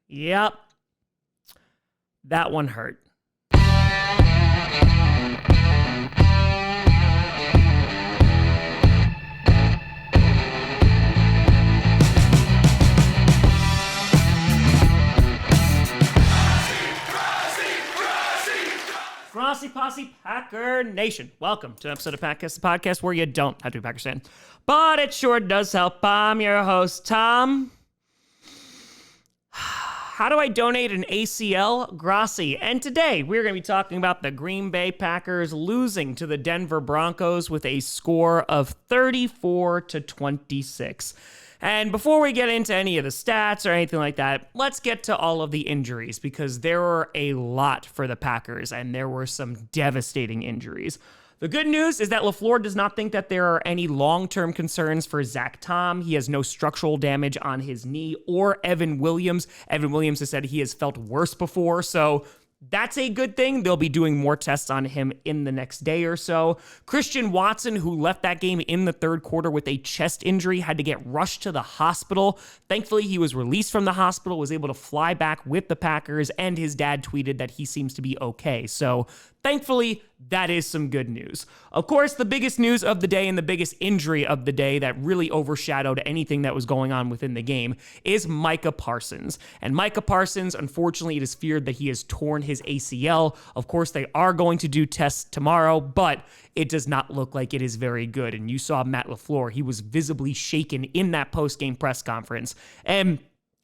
Yep. That one hurt. Grossi Posse Packer Nation. Welcome to an episode of Packcast, the podcast where you don't have to be a Packers fan, but it sure does help. I'm your host, Tom. How do I donate an ACL? Grossi. And today we're going to be talking about the Green Bay Packers losing to the Denver Broncos with a score of 34-26. And before we get into any of the stats or anything like that, let's get to all of the injuries because there were a lot for the Packers and there were some devastating injuries. The good news is that LaFleur does not think that there are any long-term concerns for Zach Tom. He has no structural damage on his knee, or Evan Williams. Evan Williams has said he has felt worse before, so that's a good thing. They'll be doing more tests on him in the next day or so. Christian Watson, who left that game in the third quarter with a chest injury, had to get rushed to the hospital. Thankfully, he was released from the hospital, was able to fly back with the Packers, and his dad tweeted that he seems to be okay. So thankfully, that is some good news. Of course, the biggest news of the day and the biggest injury of the day that really overshadowed anything that was going on within the game is Micah Parsons. And Micah Parsons, unfortunately, it is feared that he has torn his ACL. Of course, they are going to do tests tomorrow, but it does not look like it is very good. And you saw Matt LaFleur. He was visibly shaken in that post-game press conference. And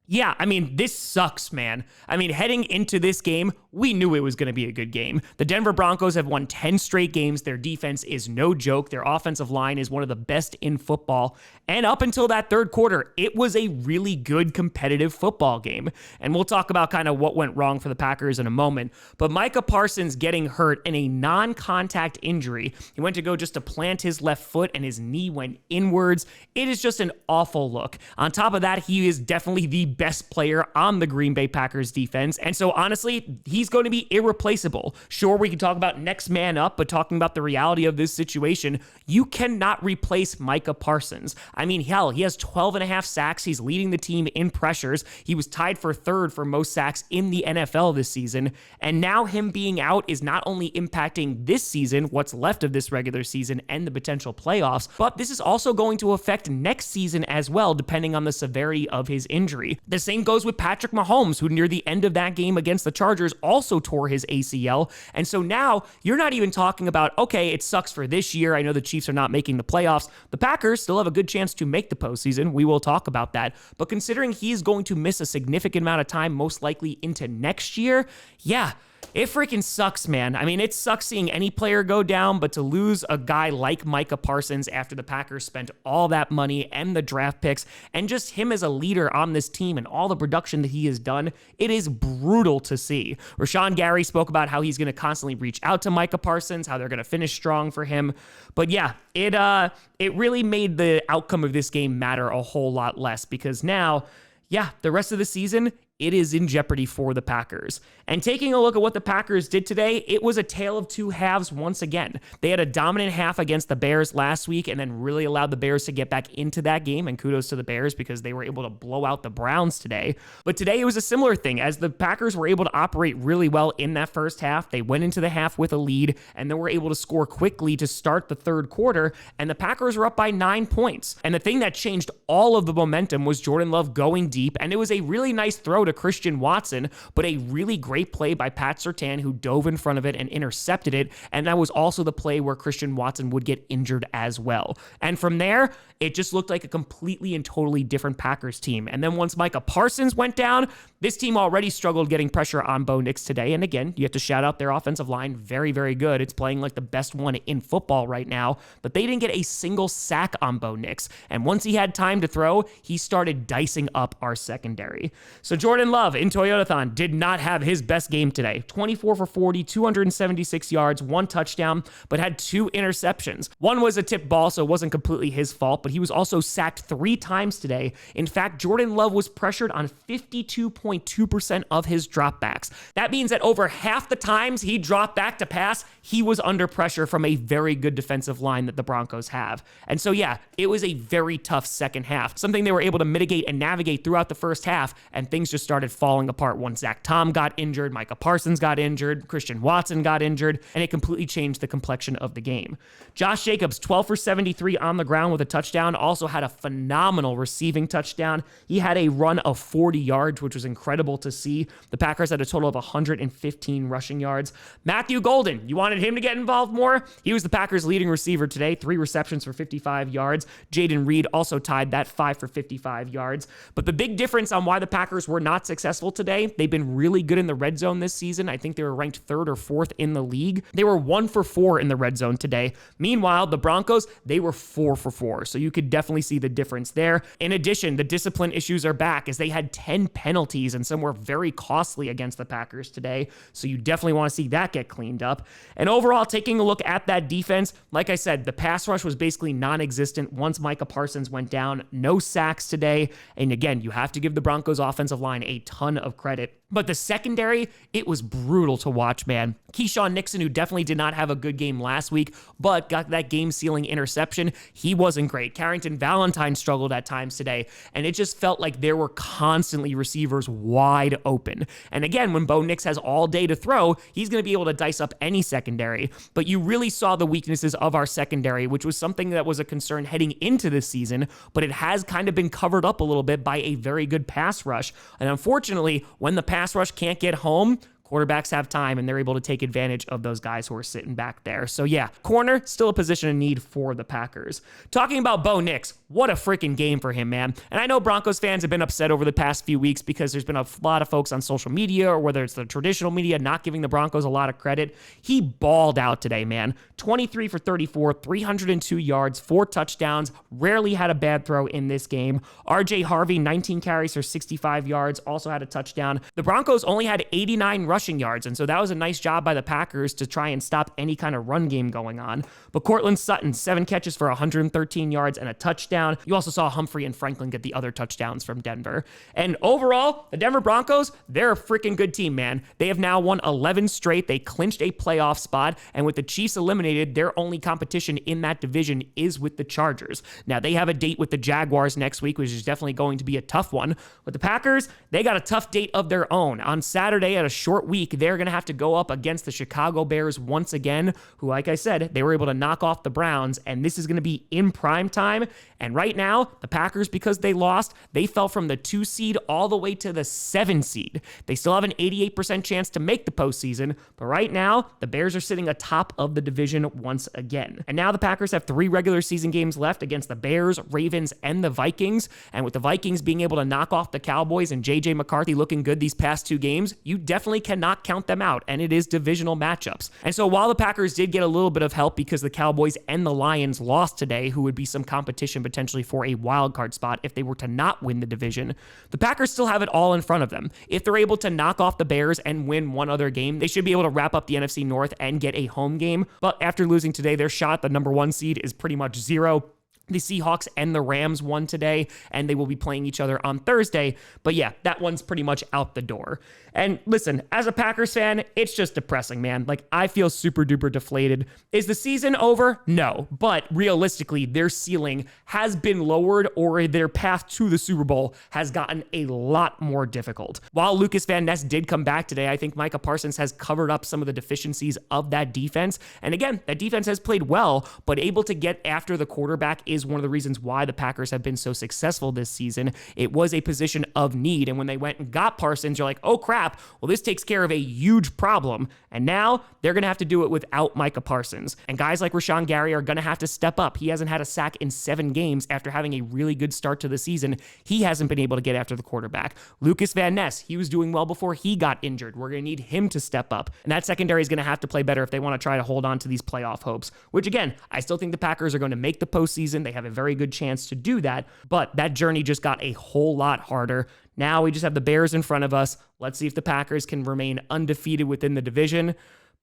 yeah, I mean, this sucks, man. I mean, heading into this game, we knew it was going to be a good game. The Denver Broncos have won 10 straight games. Their defense is no joke. Their offensive line is one of the best in football. And up until that third quarter, it was a really good competitive football game. And we'll talk about kind of what went wrong for the Packers in a moment. But Micah Parsons getting hurt in a non-contact injury. He went to go just to plant his left foot and his knee went inwards. It is just an awful look. On top of that, he is definitely the best player on the Green Bay Packers defense. And so honestly, he's going to be irreplaceable. Sure, we can talk about next man up, but talking about the reality of this situation, you cannot replace Micah Parsons. I mean, hell, he has 12 and a half sacks. He's leading the team in pressures. He was tied for third for most sacks in the NFL this season. And now him being out is not only impacting this season, what's left of this regular season and the potential playoffs, but this is also going to affect next season as well, depending on the severity of his injury. The same goes with Patrick Mahomes, who near the end of that game against the Chargers also tore his ACL. And so now you're not even talking about, okay, it sucks for this year. I know the Chiefs are not making the playoffs. The Packers still have a good chance to make the postseason. We will talk about that. But considering he's going to miss a significant amount of time, most likely into next year, yeah, it freaking sucks, man. I mean, it sucks seeing any player go down, but to lose a guy like Micah Parsons after the Packers spent all that money and the draft picks and just him as a leader on this team and all the production that he has done, it is brutal to see. Rashawn Gary spoke about how he's going to constantly reach out to Micah Parsons, how they're going to finish strong for him. But yeah, it really made the outcome of this game matter a whole lot less because now, yeah, the rest of the season, it is in jeopardy for the Packers. And taking a look at what the Packers did today, it was a tale of two halves once again. They had a dominant half against the Bears last week and then really allowed the Bears to get back into that game, and kudos to the Bears because they were able to blow out the Browns today. But today it was a similar thing as the Packers were able to operate really well in that first half. They went into the half with a lead and then were able to score quickly to start the third quarter, and the Packers were up by 9 points. And the thing that changed all of the momentum was Jordan Love going deep, and it was a really nice throw to Christian Watson, but a really great play by Pat Surtain who dove in front of it and intercepted it, and that was also the play where Christian Watson would get injured as well. And from there, it just looked like a completely and totally different Packers team. And then once Micah Parsons went down, this team already struggled getting pressure on Bo Nix today. And again, you have to shout out their offensive line. Very, very good. It's playing like the best one in football right now, but they didn't get a single sack on Bo Nix. And once he had time to throw, he started dicing up our secondary. So Jordan Love in Toyotathon did not have his best game today. 24 for 40, 276 yards, 1 touchdown, but had 2 interceptions. One was a tipped ball, so it wasn't completely his fault, but he was also sacked 3 times today. In fact, Jordan Love was pressured on 52.2% of his dropbacks. That means that over half the times he dropped back to pass, he was under pressure from a very good defensive line that the Broncos have. And so yeah, it was a very tough second half, something they were able to mitigate and navigate throughout the first half, and things just just started falling apart once Zach Tom got injured, Micah Parsons got injured, Christian Watson got injured, and it completely changed the complexion of the game. Josh Jacobs, 12 for 73 on the ground with a touchdown, also had a phenomenal receiving touchdown. He had a run of 40 yards, which was incredible to see. The Packers had a total of 115 rushing yards. Matthew Golden, you wanted him to get involved more? He was the Packers' leading receiver today, 3 receptions for 55 yards. Jaden Reed also tied that, 5 for 55 yards. But the big difference on why the Packers were not successful today, they've been really good in the red zone this season. I think they were ranked 3rd or 4th in the league. They were 1 for 4 in the red zone today. Meanwhile, the Broncos, they were 4 for 4. So you could definitely see the difference there. In addition, the discipline issues are back as they had 10 penalties and some were very costly against the Packers today. So you definitely want to see that get cleaned up. And overall, taking a look at that defense, like I said, the pass rush was basically non-existent once Micah Parsons went down. No sacks today. And again, you have to give the Broncos offensive line a ton of credit. But the secondary, it was brutal to watch, man. Keyshawn Nixon, who definitely did not have a good game last week, but got that game-sealing interception, he wasn't great. Carrington Valentine struggled at times today, and it just felt like there were constantly receivers wide open. And again, when Bo Nix has all day to throw, he's going to be able to dice up any secondary. But you really saw the weaknesses of our secondary, which was something that was a concern heading into this season, but it has kind of been covered up a little bit by a very good pass rush. And unfortunately, when the pass rush can't get home, quarterbacks have time and they're able to take advantage of those guys who are sitting back there. So yeah, corner, still a position of need for the Packers. Talking about Bo Nix, what a freaking game for him, man. And I know Broncos fans have been upset over the past few weeks because there's been a lot of folks on social media or whether it's the traditional media not giving the Broncos a lot of credit. He balled out today, man. 23 for 34, 302 yards, 4 touchdowns, rarely had a bad throw in this game. RJ Harvey, 19 carries for 65 yards, also had a touchdown. The Broncos only had 89 rushing yards, and so that was a nice job by the Packers to try and stop any kind of run game going on. But Cortland Sutton, 7 catches for 113 yards and a touchdown. You also saw Humphrey and Franklin get the other touchdowns from Denver. And overall, the Denver Broncos, they're a freaking good team, man. They have now won 11 straight. They clinched a playoff spot, and with the Chiefs eliminated, their only competition in that division is with the Chargers. Now, they have a date with the Jaguars next week, which is definitely going to be a tough one. But the Packers, they got a tough date of their own. On Saturday, at a short week, they're going to have to go up against the Chicago Bears once again, who, like I said, they were able to knock off the Browns, and this is going to be in prime time. And right now, the Packers, because they lost, they fell from the 2 seed all the way to the 7 seed. They still have an 88% chance to make the postseason, but right now, the Bears are sitting atop of the division once again. And now the Packers have 3 regular season games left against the Bears, Ravens, and the Vikings. And with the Vikings being able to knock off the Cowboys and JJ McCarthy looking good these past 2 games, you definitely cannot count them out, and it is divisional matchups. And so while the Packers did get a little bit of help because the Cowboys and the Lions lost today, who would be some competition potentially for a wild card spot if they were to not win the division, the Packers still have it all in front of them. If they're able to knock off the Bears and win one other game, they should be able to wrap up the NFC North and get a home game. But after losing today, their shot at the number 1 seed is pretty much 0. The Seahawks and the Rams won today, and they will be playing each other on Thursday. But yeah, that one's pretty much out the door. And listen, as a Packers fan, it's just depressing, man. Like, I feel super duper deflated. Is the season over? No. But realistically, their ceiling has been lowered, or their path to the Super Bowl has gotten a lot more difficult. While Lucas Van Ness did come back today, I think Micah Parsons has covered up some of the deficiencies of that defense. And again, that defense has played well, but able to get after the quarterback is one of the reasons why the Packers have been so successful this season. It was a position of need, and when they went and got Parsons, you're like, oh crap, well, this takes care of a huge problem. And now they're going to have to do it without Micah Parsons. And guys like Rashawn Gary are going to have to step up. He hasn't had a sack in 7 games after having a really good start to the season. He hasn't been able to get after the quarterback. Lucas Van Ness, he was doing well before he got injured. We're going to need him to step up. And that secondary is going to have to play better if they want to try to hold on to these playoff hopes, which again, I still think the Packers are going to make the postseason. They have a very good chance to do that, but that journey just got a whole lot harder. Now we just have the Bears in front of us. Let's see if the Packers can remain undefeated within the division.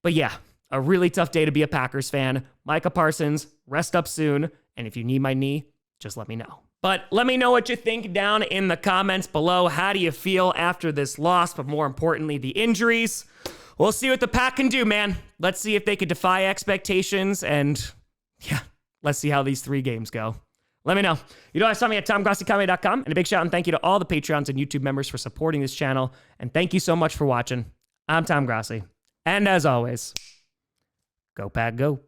But yeah, a really tough day to be a Packers fan. Micah Parsons, rest up soon. And if you need my knee, just let me know. But let me know what you think down in the comments below. How do you feel after this loss? But more importantly, the injuries. We'll see what the Pack can do, man. Let's see if they could defy expectations. And yeah, let's see how these 3 games go. Let me know. You know, I saw me at TomGrossiComedy.com, and a big shout and thank you to all the Patreons and YouTube members for supporting this channel. And thank you so much for watching. I'm Tom Grossi. And as always, go Pack, go.